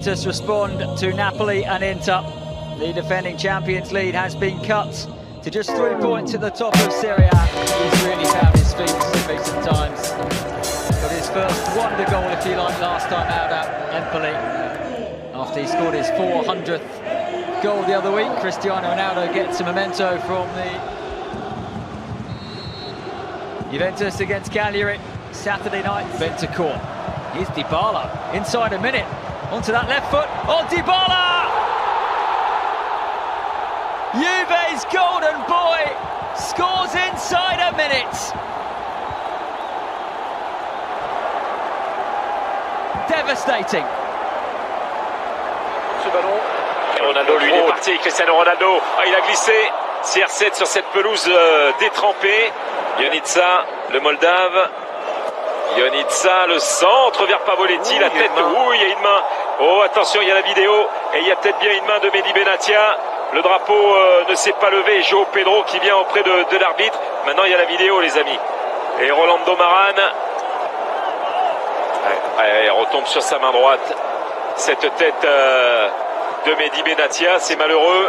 Juventus respond to Napoli and Inter. The defending champions lead has been cut to just 3 points at the top of Serie A. He's really found his feet in recent times. Got his first wonder goal, if you like, last time out at Empoli. After he scored his 400th goal the other week, Cristiano Ronaldo gets a memento from the Juventus against Cagliari Saturday night. Bentancur. Here's Dybala inside a minute. Onto that left foot. Oh, Dybala! Juve's golden boy scores inside a minute. Devastating. Ce ballon. Et Ronaldo, lui, il est parti. Cristiano Ronaldo, il a glissé. CR7 sur cette pelouse détrempée. Ionitsa, le Moldave. Ionitsa, le centre vers Pavoletti, la tête. Ouh, il y a une main. Oh, attention, il y a la vidéo. Et il y a peut-être bien une main de Mehdi Benatia. Le drapeau ne s'est pas levé. João Pedro qui vient auprès de l'arbitre. Maintenant, il y a la vidéo, les amis. Et Rolando Maran. Il retombe sur sa main droite. Cette tête de Mehdi Benatia, c'est malheureux.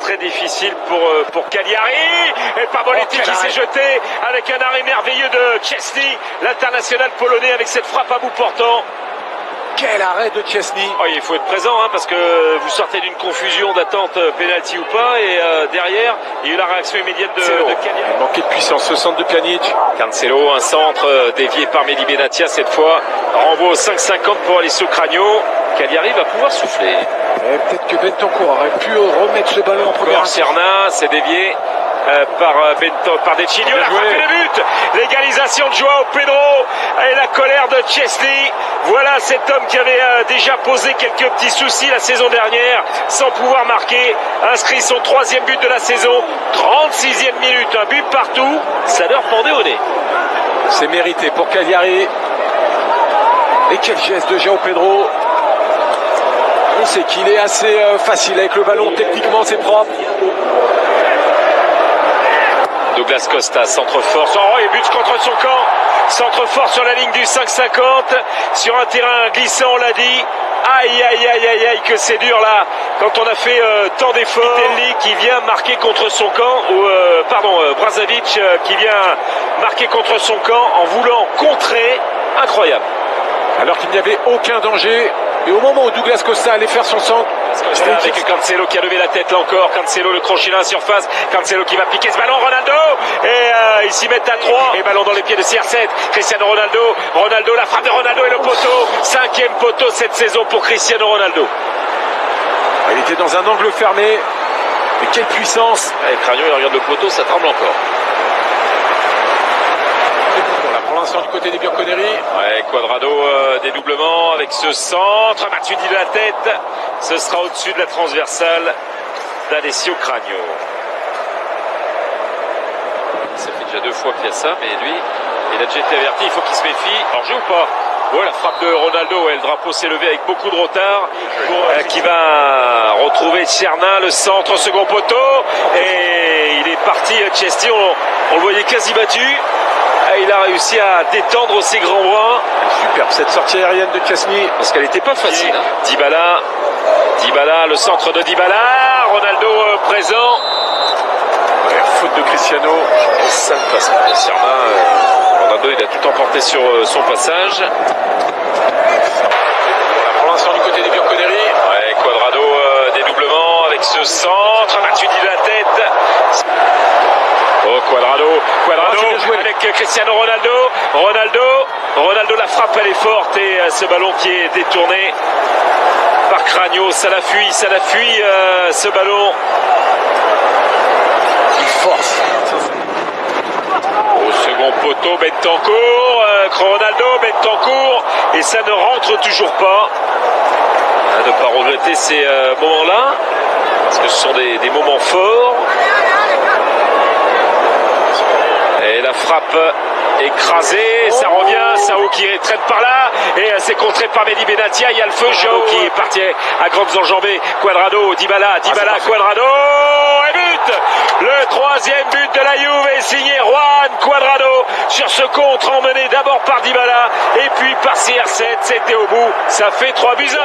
Très difficile pour Cagliari. Et Pavoletti qui s'est jeté avec un arrêt merveilleux de Szczesny, l'international polonais, avec cette frappe à bout portant. Quel arrêt de Szczesny. Il faut être présent parce que vous sortez d'une confusion d'attente, penalty ou pas, et derrière il y a eu la réaction immédiate de Cagliari. Il manquait de puissance, ce centre de Pjanic. Cancelo, un centre dévié par Mehdi Benatia cette fois. Renvoi au 5,50 pour Alessio Cragno. Cagliari va pouvoir souffler. Peut-être que Bentancur aurait pu remettre ce ballon en première. Serna, c'est dévié par Decilio. Il a frappé le but. L'égalisation de João Pedro et la colère de Szczesny. Voilà cet homme qui avait déjà posé quelques petits soucis la saison dernière sans pouvoir marquer. Inscrit son 3e but de la saison. 36e minute, un but partout. Ça leur pendait au nez. C'est mérité pour Cagliari. Et quel geste de João Pedro. On sait qu'il est assez facile avec le ballon, techniquement c'est propre. Douglas Costa, centre fort, et but contre son camp. Centre fort sur la ligne du 5,50, sur un terrain glissant, on l'a dit. Aïe, que c'est dur là, quand on a fait tant d'efforts. Telli qui vient marquer contre son camp, Brazavic qui vient marquer contre son camp en voulant contrer. Incroyable. Alors qu'il n'y avait aucun danger. Et au moment où Douglas Costa allait faire son centre, avec Cancelo qui a levé la tête là encore. Cancelo, le crochet dans la surface. Cancelo qui va piquer ce ballon. Ronaldo. Et ils s'y mettent à 3. Et ballon dans les pieds de CR7. Cristiano Ronaldo. Ronaldo, la frappe de Ronaldo et le poteau. 5e poteau cette saison pour Cristiano Ronaldo. Il était dans un angle fermé. Mais quelle puissance. Cragno, il regarde le poteau, ça tremble encore. Pour l'instant du côté des Bianconeri. Cuadrado, dédoublement avec ce centre. Matuidi de la tête. Ce sera au-dessus de la transversale d'Alessio Cragno. Ça fait déjà 2 fois qu'il y a ça, mais lui, il a déjà été averti. Il faut qu'il se méfie. Alors, jeu ou pas? La frappe de Ronaldo. Le drapeau s'est levé avec beaucoup de retard. Qui va retrouver Serna, le centre, second poteau. Et il est parti. Szczesny, on le voyait quasi battu. Il a réussi à détendre ses grands bras. Superbe cette sortie aérienne de Szczesny. Parce qu'elle n'était pas facile. Dybala, le centre de Dybala. Ronaldo présent. Faute de Cristiano. Et ça ne passe pas. Serna, Ronaldo, il a tout emporté sur son passage. Pour l'instant du côté des Bianconeri. Cuadrado, dédoublement avec ce centre. Matuidi de la tête. Cuadrado avec Cristiano Ronaldo, la frappe elle est forte et ce ballon qui est détourné par Cragno, ça la fuit ce ballon. Il force. Au second poteau, Bentancur, et ça ne rentre toujours pas. Ne pas regretter ces moments-là, parce que ce sont des moments forts. Et la frappe écrasée, ça revient, Sao qui traîne par là, et c'est contré par Mehdi Benatia, il y a le feu, Joao qui est parti à grandes enjambées, Cuadrado, Dybala, Cuadrado, et but. Le troisième but de la Juve est signé Juan Cuadrado sur ce contre emmené d'abord par Dybala et puis par CR7, c'était au bout, ça fait 3-1.